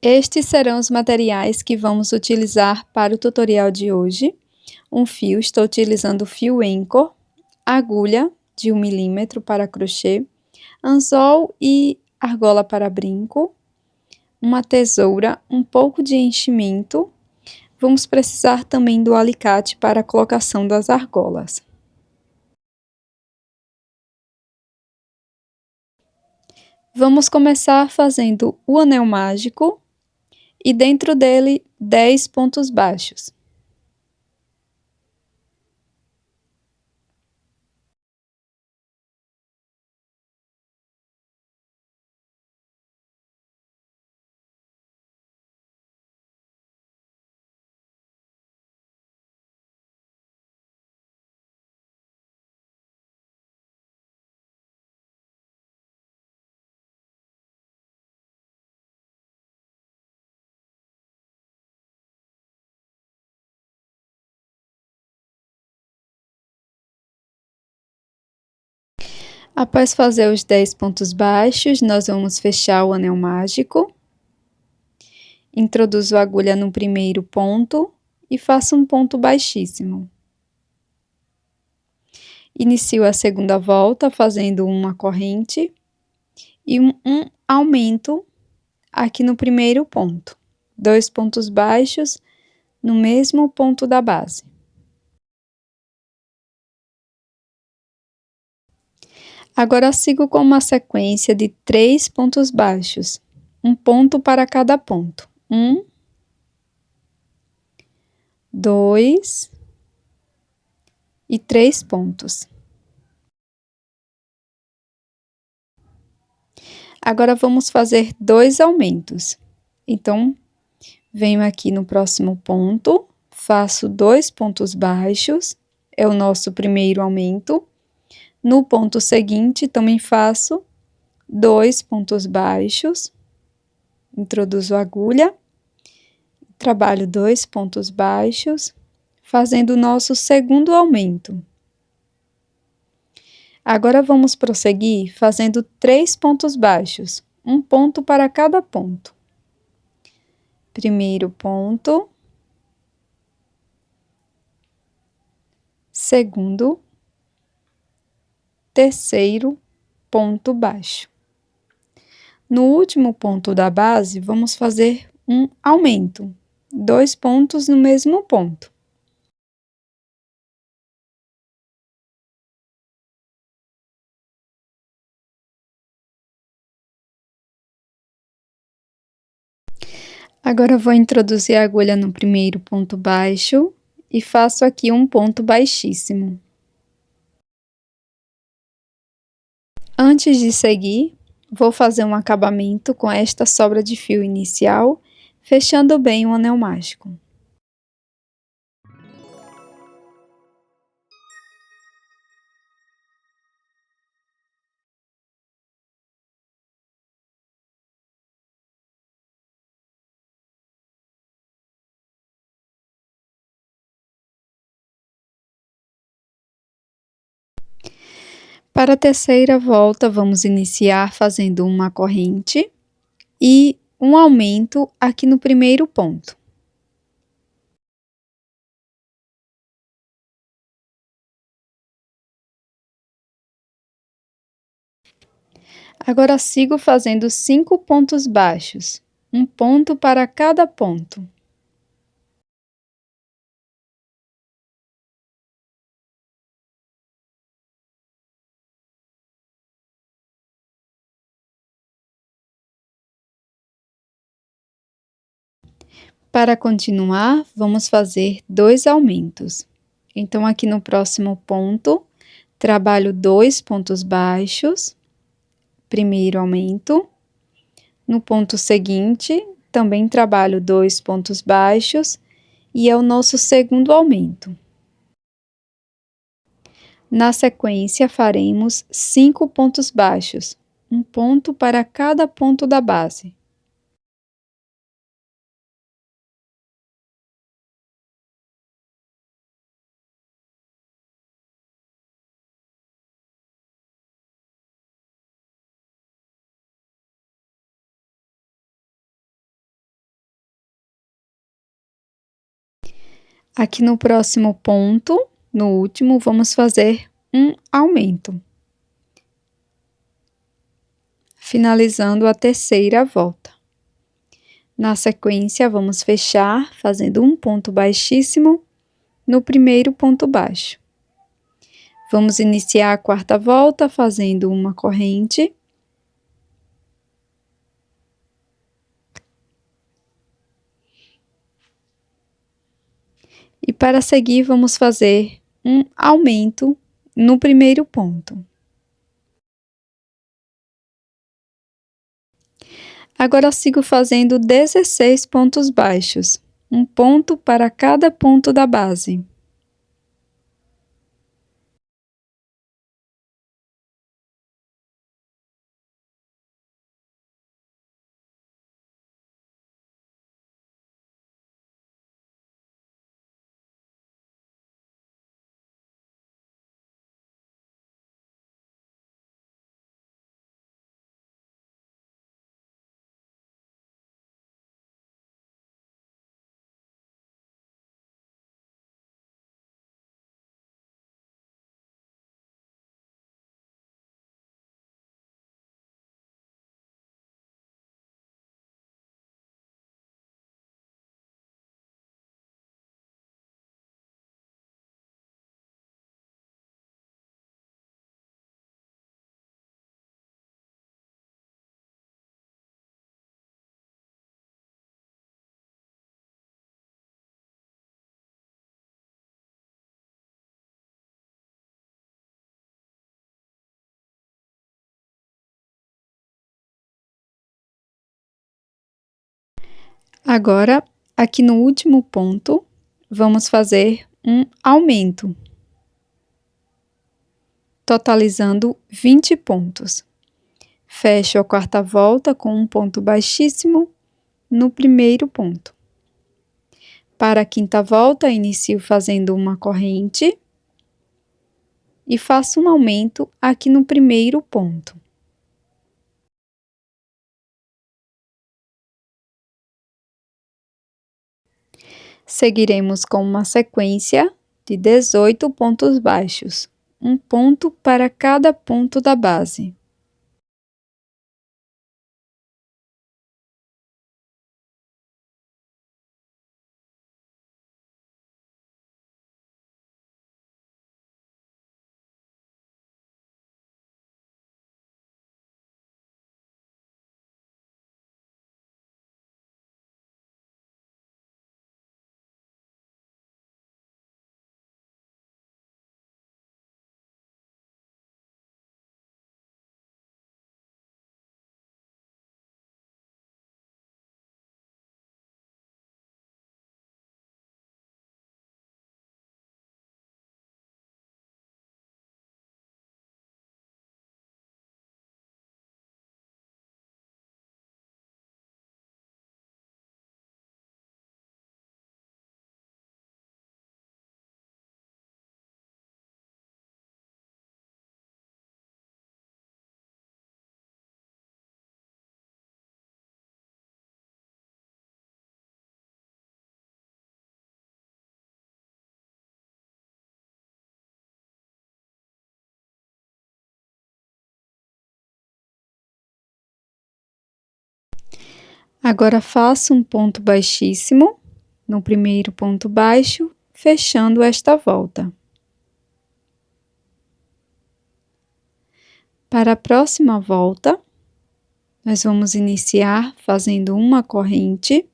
Estes serão os materiais que vamos utilizar para o tutorial de hoje. Um fio, estou utilizando o fio Anchor, agulha de 1 milímetro para crochê, anzol e argola para brinco, uma tesoura, um pouco de enchimento. Vamos precisar também do alicate para a colocação das argolas. Vamos começar fazendo o anel mágico e dentro dele 10 pontos baixos. Após fazer os 10 pontos baixos, nós vamos fechar o anel mágico. Introduzo a agulha no primeiro ponto e faço um ponto baixíssimo. Inicio a segunda volta fazendo uma corrente e um aumento aqui no primeiro ponto. 2 pontos baixos no mesmo ponto da base. Agora sigo com uma sequência de 3 pontos baixos, um ponto para cada ponto. 1, 2 e 3 pontos. Agora vamos fazer 2 aumentos. Então, venho aqui no próximo ponto, faço 2 pontos baixos, é o nosso primeiro aumento. No ponto seguinte, também faço 2 pontos baixos, introduzo a agulha, trabalho 2 pontos baixos, fazendo o nosso segundo aumento. Agora vamos prosseguir fazendo 3 pontos baixos, um ponto para cada ponto. Primeiro ponto, segundo, terceiro ponto baixo. No último ponto da base, vamos fazer um aumento, 2 pontos no mesmo ponto. Agora vou introduzir a agulha no primeiro ponto baixo e faço aqui um ponto baixíssimo. Antes de seguir, vou fazer um acabamento com esta sobra de fio inicial, fechando bem o anel mágico. Para a terceira volta, vamos iniciar fazendo uma corrente e um aumento aqui no primeiro ponto. Agora sigo fazendo 5 pontos baixos, um ponto para cada ponto. Para continuar, vamos fazer 2 aumentos. Então, aqui no próximo ponto, trabalho 2 pontos baixos, primeiro aumento. No ponto seguinte, também trabalho 2 pontos baixos e é o nosso segundo aumento. Na sequência, faremos 5 pontos baixos, um ponto para cada ponto da base. Aqui no próximo ponto, no último, vamos fazer um aumento, finalizando a terceira volta. Na sequência, vamos fechar fazendo um ponto baixíssimo no primeiro ponto baixo. Vamos iniciar a quarta volta fazendo uma corrente. E para seguir, vamos fazer um aumento no primeiro ponto. Agora, eu sigo fazendo 16 pontos baixos, um ponto para cada ponto da base. Agora, aqui no último ponto, vamos fazer um aumento, totalizando 20 pontos. Fecho a quarta volta com um ponto baixíssimo no primeiro ponto. Para a quinta volta, inicio fazendo uma corrente e faço um aumento aqui no primeiro ponto. Seguiremos com uma sequência de 18 pontos baixos, um ponto para cada ponto da base. Agora, faço um ponto baixíssimo no primeiro ponto baixo, fechando esta volta. Para a próxima volta, nós vamos iniciar fazendo uma corrente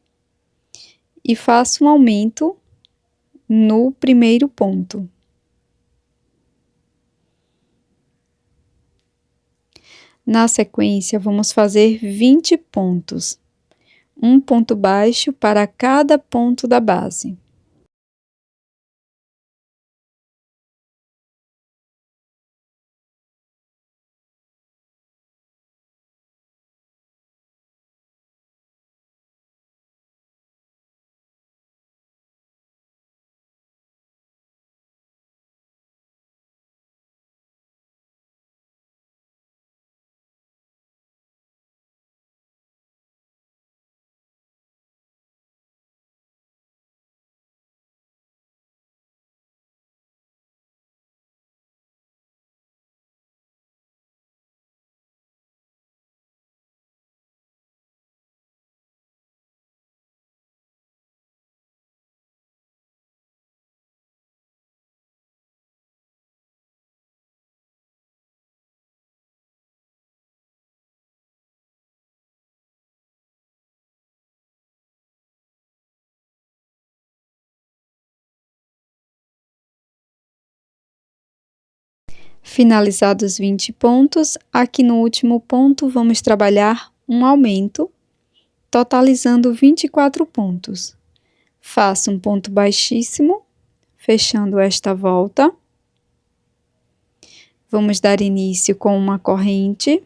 e faço um aumento no primeiro ponto. Na sequência, vamos fazer 20 pontos, um ponto baixo para cada ponto da base. Finalizados 20 pontos, aqui no último ponto vamos trabalhar um aumento, totalizando 24 pontos. Faço um ponto baixíssimo, fechando esta volta. Vamos dar início com uma corrente.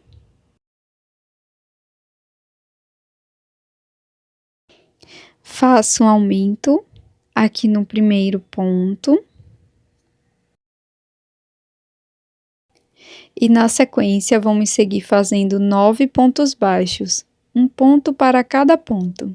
Faço um aumento aqui no primeiro ponto. E na sequência, vamos seguir fazendo 9 pontos baixos, um ponto para cada ponto.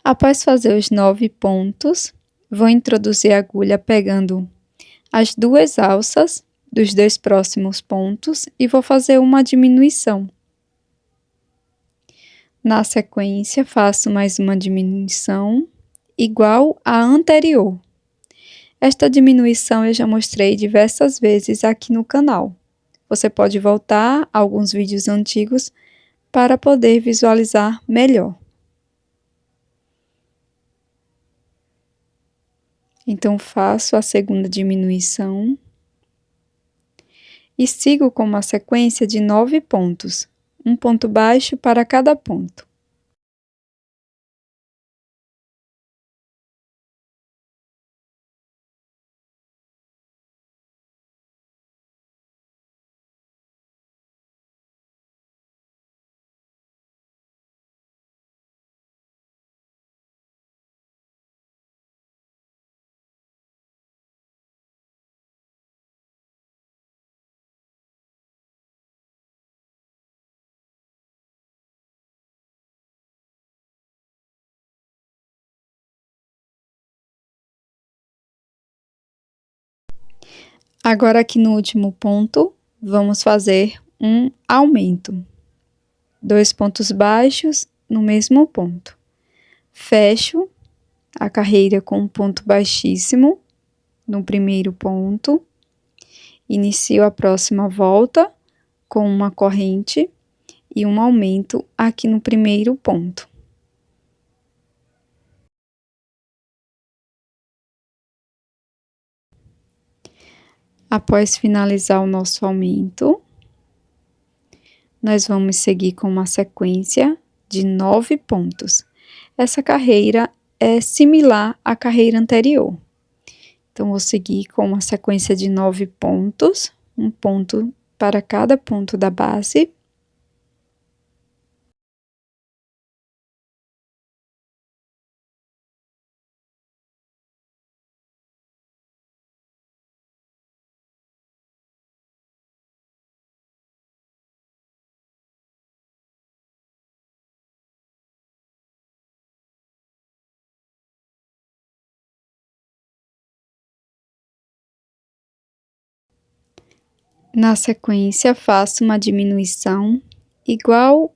Após fazer os 9 pontos, vou introduzir a agulha pegando as 2 alças dos 2 próximos pontos e vou fazer uma diminuição. Na sequência, faço mais uma diminuição igual à anterior. Esta diminuição eu já mostrei diversas vezes aqui no canal. Você pode voltar a alguns vídeos antigos para poder visualizar melhor. Então, faço a segunda diminuição e sigo com uma sequência de 9 pontos, um ponto baixo para cada ponto. Agora, aqui no último ponto, vamos fazer um aumento. 2 pontos baixos no mesmo ponto. Fecho a carreira com um ponto baixíssimo no primeiro ponto. Inicio a próxima volta com uma corrente e um aumento aqui no primeiro ponto. Após finalizar o nosso aumento, nós vamos seguir com uma sequência de 9 pontos. Essa carreira é similar à carreira anterior. Então, vou seguir com uma sequência de 9 pontos, um ponto para cada ponto da base. Na sequência, faço uma diminuição igual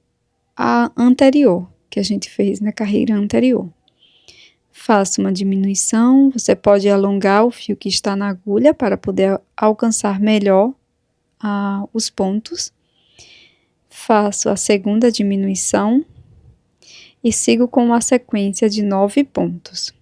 à anterior, que a gente fez na carreira anterior. Faço uma diminuição, você pode alongar o fio que está na agulha para poder alcançar melhor os pontos. Faço a segunda diminuição e sigo com uma sequência de 9 pontos.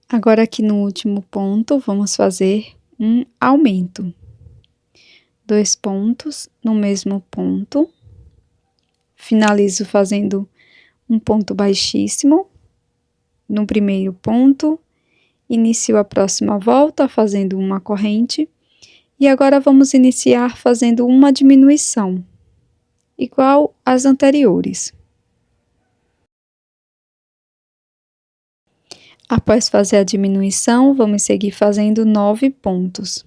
Agora, aqui no último ponto, vamos fazer um aumento. 2 pontos no mesmo ponto. Finalizo fazendo um ponto baixíssimo no primeiro ponto, inicio a próxima volta fazendo uma corrente, e agora vamos iniciar fazendo uma diminuição, igual às anteriores. Após fazer a diminuição, vamos seguir fazendo 9 pontos.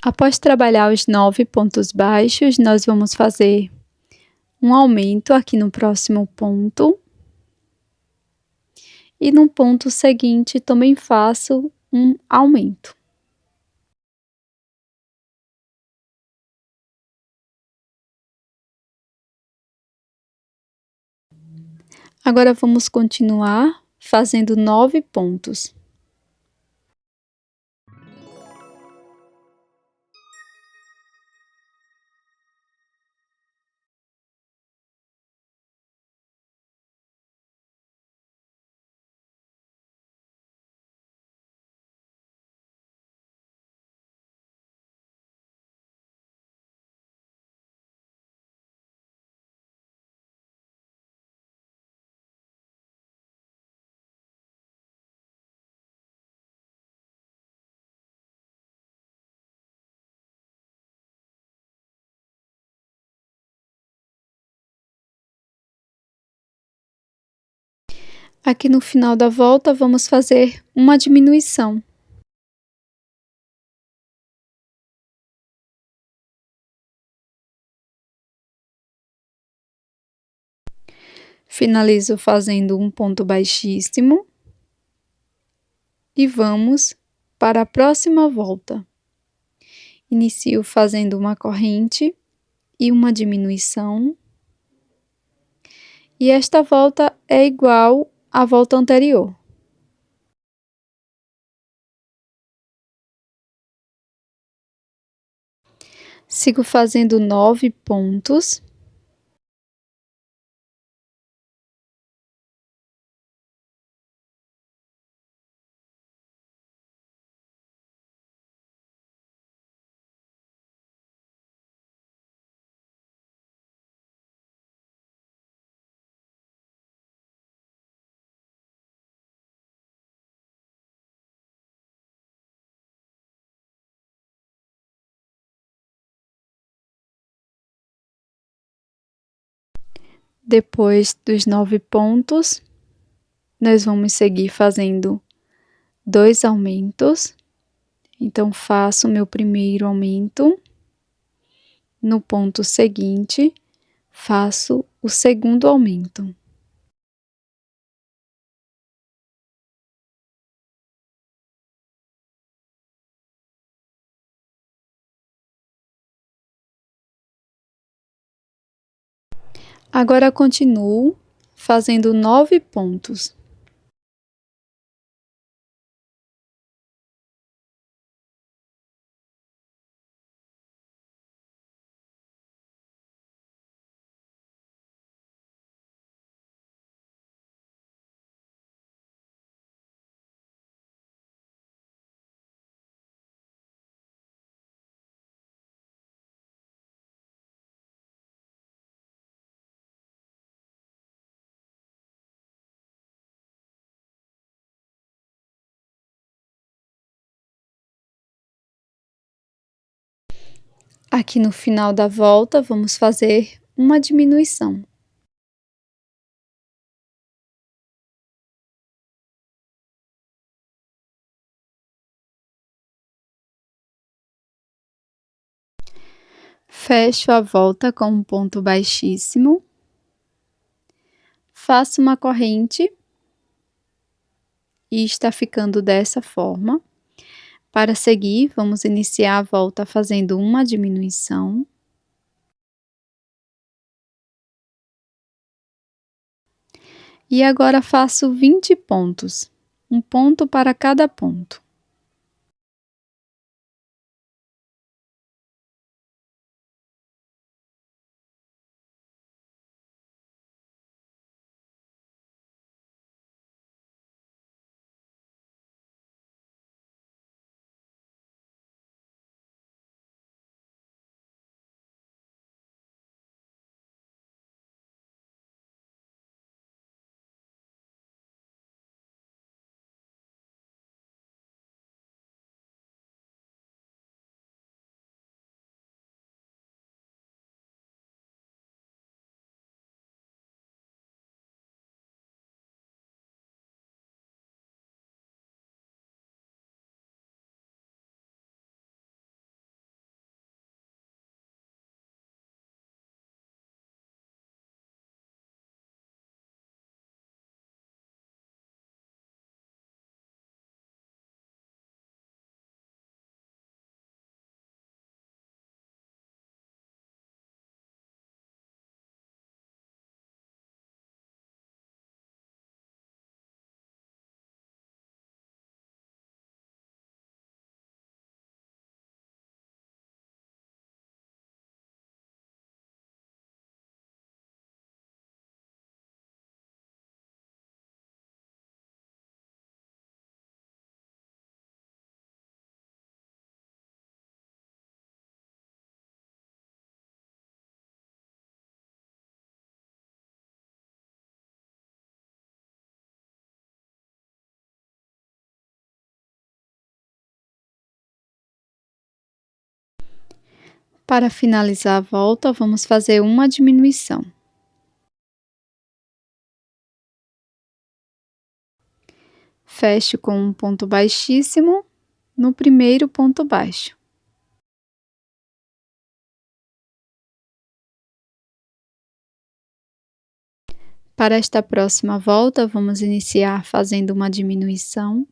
Após trabalhar os 9 pontos baixos, nós vamos fazer um aumento aqui no próximo ponto. E no ponto seguinte, também faço um aumento. Agora, vamos continuar fazendo 9 pontos. Aqui no final da volta, vamos fazer uma diminuição. Finalizo fazendo um ponto baixíssimo. E vamos para a próxima volta. Inicio fazendo uma corrente e uma diminuição. E esta volta é igual à volta anterior. Sigo fazendo 9 pontos. Depois dos 9 pontos, nós vamos seguir fazendo 2 aumentos. Então, faço meu primeiro aumento. No ponto seguinte, faço o segundo aumento. Agora, continuo fazendo 9 pontos. Aqui no final da volta, vamos fazer uma diminuição. Fecho a volta com um ponto baixíssimo. Faço uma corrente. E está ficando dessa forma. Para seguir, vamos iniciar a volta fazendo uma diminuição. E agora faço 20 pontos, um ponto para cada ponto. Para finalizar a volta, vamos fazer uma diminuição. Feche com um ponto baixíssimo no primeiro ponto baixo. Para esta próxima volta, vamos iniciar fazendo uma diminuição.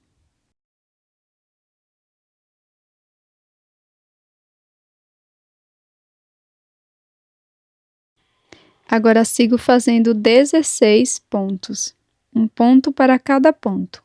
Agora sigo fazendo 16 pontos, um ponto para cada ponto.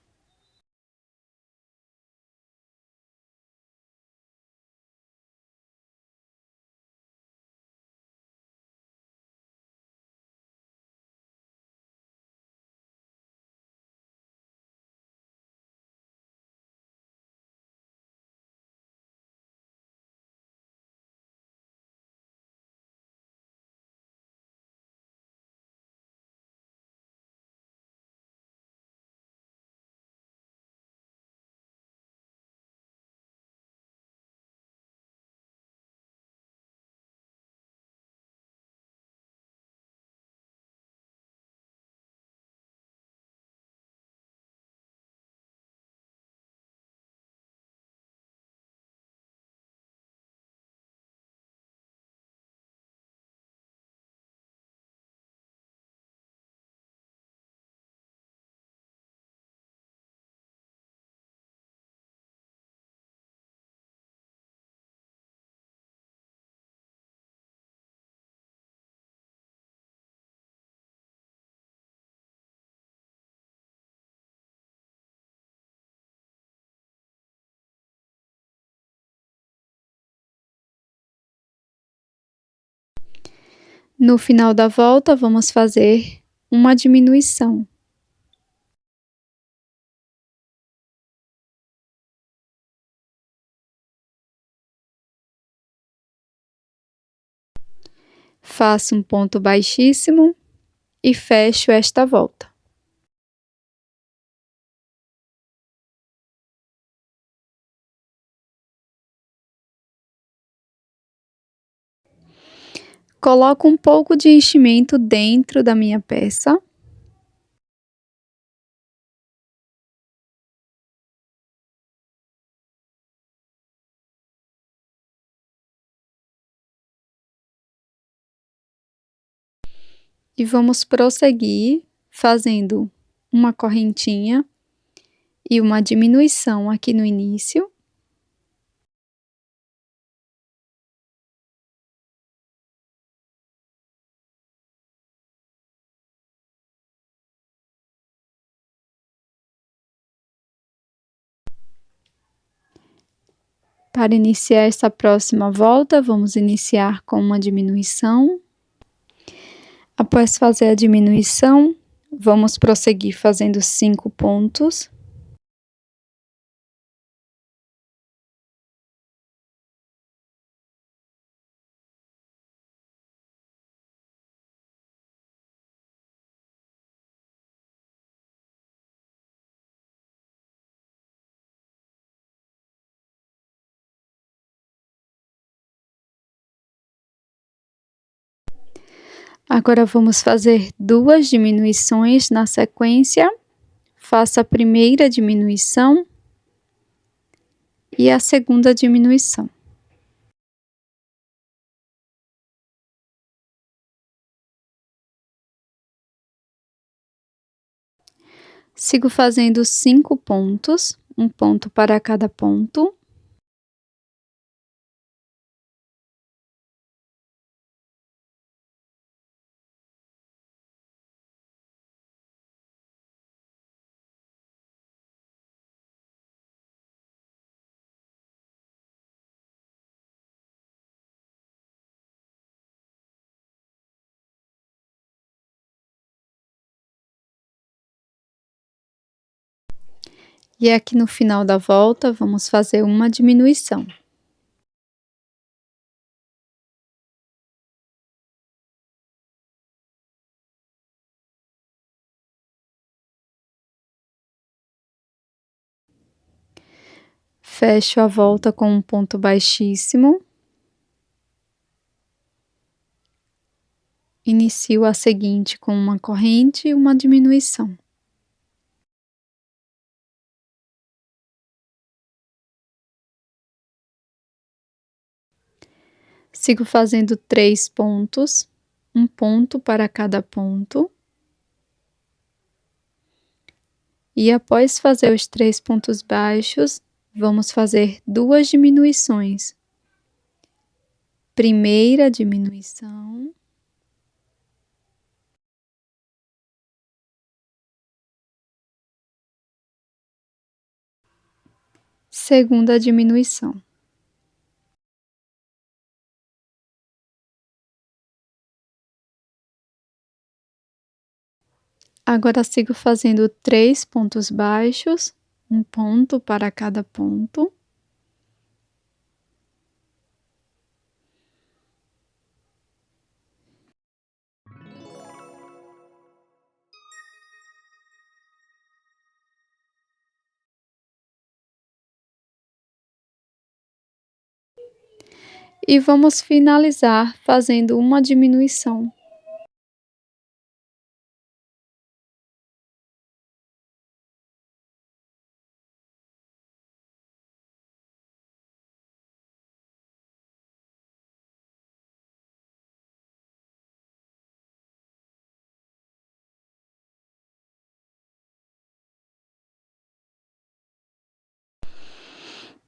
No final da volta, vamos fazer uma diminuição. Faço um ponto baixíssimo e fecho esta volta. Coloco um pouco de enchimento dentro da minha peça. E vamos prosseguir fazendo uma correntinha e uma diminuição aqui no início. Para iniciar essa próxima volta, vamos iniciar com uma diminuição. Após fazer a diminuição, vamos prosseguir fazendo 5 pontos. Agora, vamos fazer 2 diminuições na sequência. Faça a primeira diminuição e a segunda diminuição. Sigo fazendo 5 pontos, um ponto para cada ponto. E aqui no final da volta, vamos fazer uma diminuição. Fecho a volta com um ponto baixíssimo. Inicio a seguinte com uma corrente e uma diminuição. Sigo fazendo 3 pontos, um ponto para cada ponto. E após fazer os 3 pontos baixos, vamos fazer 2 diminuições. Primeira diminuição. Segunda diminuição. Agora, sigo fazendo 3 pontos baixos, um ponto para cada ponto. E vamos finalizar fazendo uma diminuição.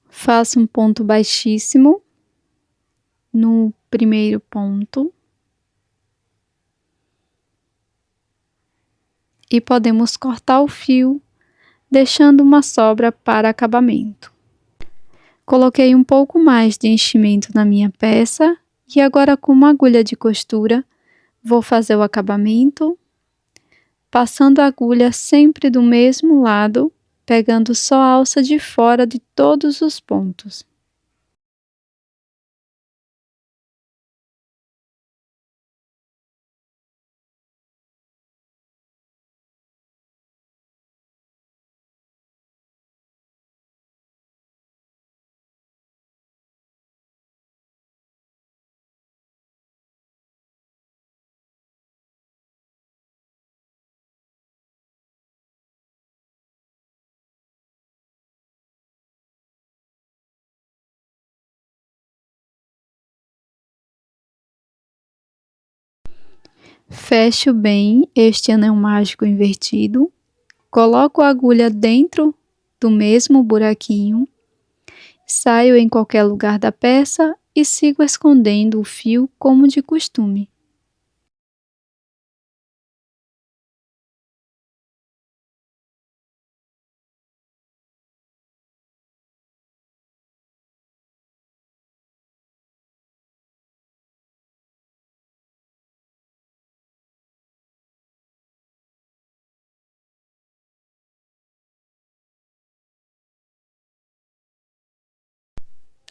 Faço um ponto baixíssimo no primeiro ponto. E podemos cortar o fio, deixando uma sobra para acabamento. Coloquei um pouco mais de enchimento na minha peça e agora, com uma agulha de costura, vou fazer o acabamento, passando a agulha sempre do mesmo lado, pegando só a alça de fora de todos os pontos. Fecho bem este anel mágico invertido, coloco a agulha dentro do mesmo buraquinho, saio em qualquer lugar da peça e sigo escondendo o fio como de costume.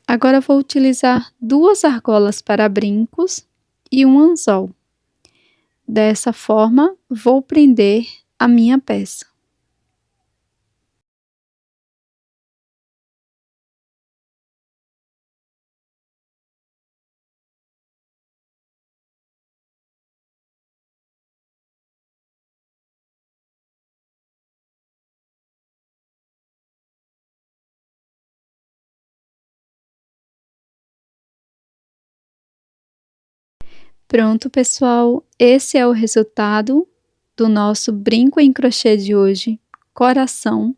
Agora vou utilizar 2 argolas para brincos e um anzol. Dessa forma, vou prender a minha peça. Pronto, pessoal, esse é o resultado do nosso brinco em crochê de hoje, coração.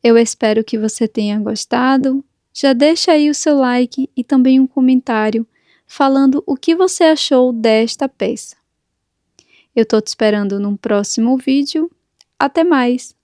Eu espero que você tenha gostado. Já deixa aí o seu like e também um comentário falando o que você achou desta peça. Eu tô te esperando num próximo vídeo. Até mais!